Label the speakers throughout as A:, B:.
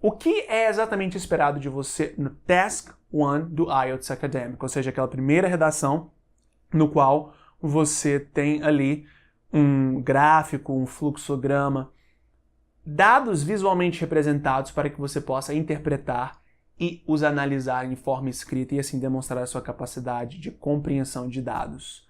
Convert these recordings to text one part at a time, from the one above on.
A: O que é exatamente esperado de você no Task 1 do IELTS Academic, ou seja, aquela primeira redação no qual você tem ali um gráfico, um fluxograma, dados visualmente representados para que você possa interpretar e os analisar em forma escrita e assim demonstrar a sua capacidade de compreensão de dados.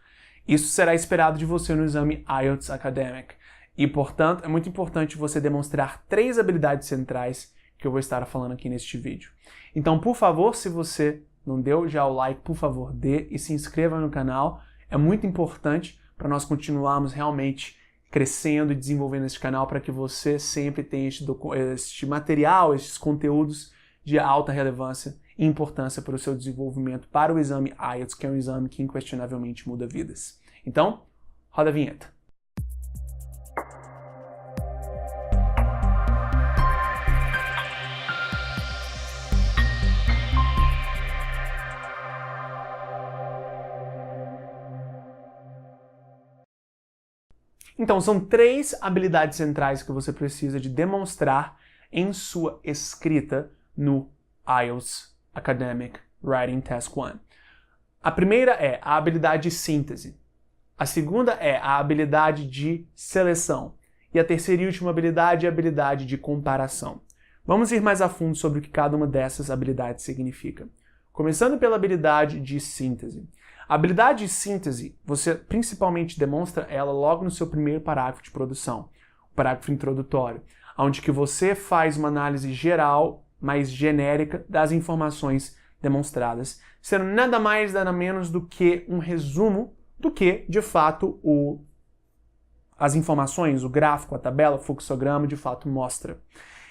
A: Isso será esperado de você no exame IELTS Academic e, portanto, é muito importante você demonstrar 3 habilidades centrais que eu vou estar falando aqui neste vídeo. Então, por favor, se você não deu já o like, por favor, dê e se inscreva no canal. É muito importante para nós continuarmos realmente crescendo e desenvolvendo este canal para que você sempre tenha este material, estes conteúdos de alta relevância e importância para o seu desenvolvimento para o exame IELTS, que é um exame que inquestionavelmente muda vidas. Então, roda a vinheta. Então, são 3 habilidades centrais que você precisa de demonstrar em sua escrita no IELTS Academic Writing Task 1. A primeira é a habilidade de síntese. A segunda é a habilidade de seleção. E a terceira e última habilidade é a habilidade de comparação. Vamos ir mais a fundo sobre o que cada uma dessas habilidades significa. Começando pela habilidade de síntese. A habilidade de síntese, você principalmente demonstra ela logo no seu primeiro parágrafo de produção, o parágrafo introdutório, onde que você faz uma análise geral, mais genérica, das informações demonstradas, sendo nada mais, nada menos do que um resumo do que, de fato, as informações, o gráfico, a tabela, o fluxograma, de fato, mostra.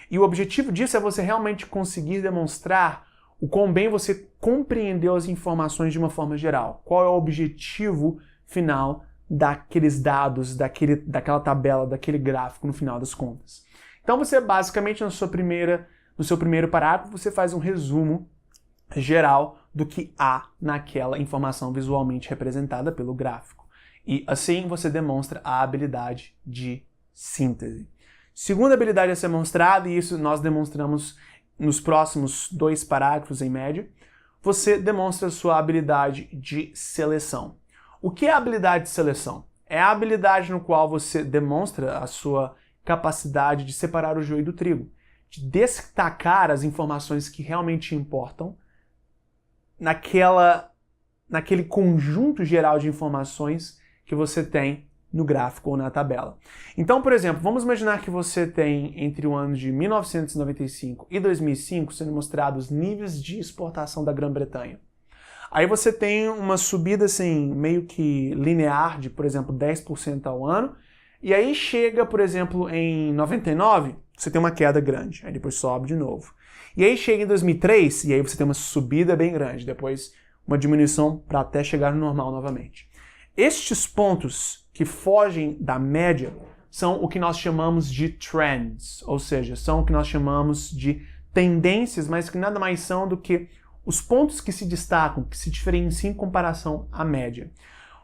A: E o objetivo disso é você realmente conseguir demonstrar o quão bem você compreendeu as informações de uma forma geral. Qual é o objetivo final daqueles dados, daquela tabela, daquele gráfico no final das contas. Então você basicamente no seu primeiro parágrafo você faz um resumo geral do que há naquela informação visualmente representada pelo gráfico. E assim você demonstra a habilidade de síntese. Segunda habilidade a ser mostrada, e isso nós demonstramos nos próximos 2 parágrafos em média, você demonstra a sua habilidade de seleção. O que é a habilidade de seleção? É a habilidade no qual você demonstra a sua capacidade de separar o joio do trigo, de destacar as informações que realmente importam naquele conjunto geral de informações que você tem no gráfico ou na tabela. Então, por exemplo, vamos imaginar que você tem entre o ano de 1995 e 2005 sendo mostrados níveis de exportação da Grã-Bretanha. Aí você tem uma subida assim, meio que linear de, por exemplo, 10% ao ano, e aí chega, por exemplo, em 99, você tem uma queda grande, aí depois sobe de novo. E aí chega em 2003, e aí você tem uma subida bem grande, depois uma diminuição para até chegar no normal novamente. Estes pontos que fogem da média são o que nós chamamos de trends, ou seja, são o que nós chamamos de tendências, mas que nada mais são do que os pontos que se destacam, que se diferenciam em comparação à média.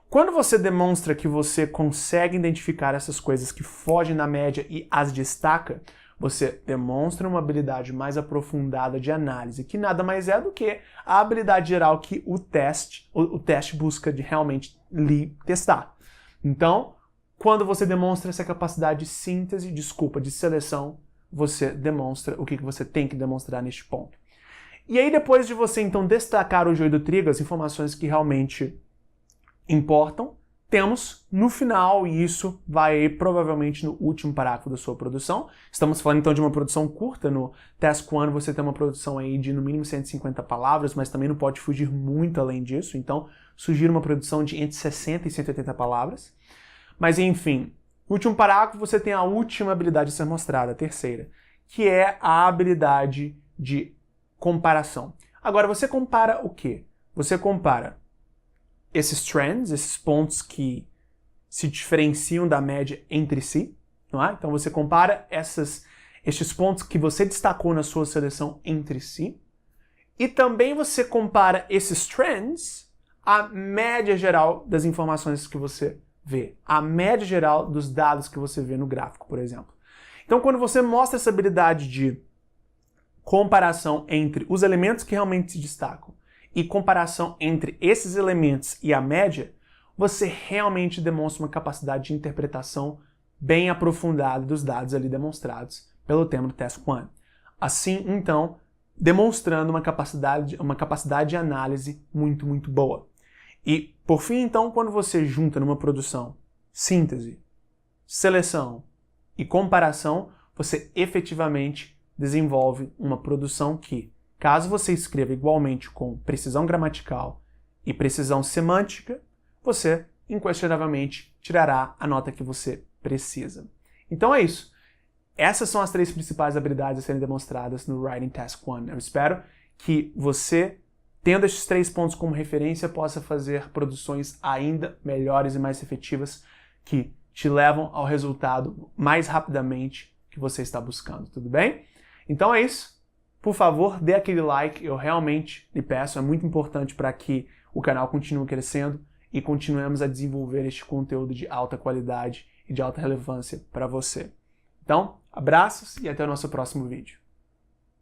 A: Quando você demonstra que você consegue identificar essas coisas que fogem da média e as destaca, você demonstra uma habilidade mais aprofundada de análise, que nada mais é do que a habilidade geral que o teste busca de realmente lhe testar. Então, quando você demonstra essa capacidade de síntese, de seleção, você demonstra o que você tem que demonstrar neste ponto. E aí, depois de você, então, destacar o joio do trigo, as informações que realmente importam, temos no final, e isso vai provavelmente no último parágrafo da sua produção. Estamos falando, então, de uma produção curta. No Task 1, você tem uma produção aí de, no mínimo, 150 palavras, mas também não pode fugir muito além disso. Então, sugiro uma produção de entre 60 e 180 palavras. Mas, enfim, no último parágrafo você tem a última habilidade a ser mostrada, a terceira, que é a habilidade de comparação. Agora, você compara o quê? Você compara esses trends, esses pontos que se diferenciam da média entre si, não é? Então você compara estes pontos que você destacou na sua seleção entre si, e também você compara esses trends à média geral das informações que você vê, a média geral dos dados que você vê no gráfico, por exemplo. Então, quando você mostra essa habilidade de comparação entre os elementos que realmente se destacam e comparação entre esses elementos e a média, você realmente demonstra uma capacidade de interpretação bem aprofundada dos dados ali demonstrados pelo tema do Task 1. Assim, então, demonstrando uma capacidade de análise muito, muito boa. E, por fim, então, quando você junta numa produção síntese, seleção e comparação, você efetivamente desenvolve uma produção que, caso você escreva igualmente com precisão gramatical e precisão semântica, você, inquestionavelmente, tirará a nota que você precisa. Então é isso. Essas são as 3 principais habilidades a serem demonstradas no Writing Task 1. Eu espero que você, tendo esses 3 pontos como referência, possa fazer produções ainda melhores e mais efetivas que te levam ao resultado mais rapidamente que você está buscando, tudo bem? Então é isso. Por favor, dê aquele like, eu realmente lhe peço, é muito importante para que o canal continue crescendo e continuemos a desenvolver este conteúdo de alta qualidade e de alta relevância para você. Então, abraços e até o nosso próximo vídeo.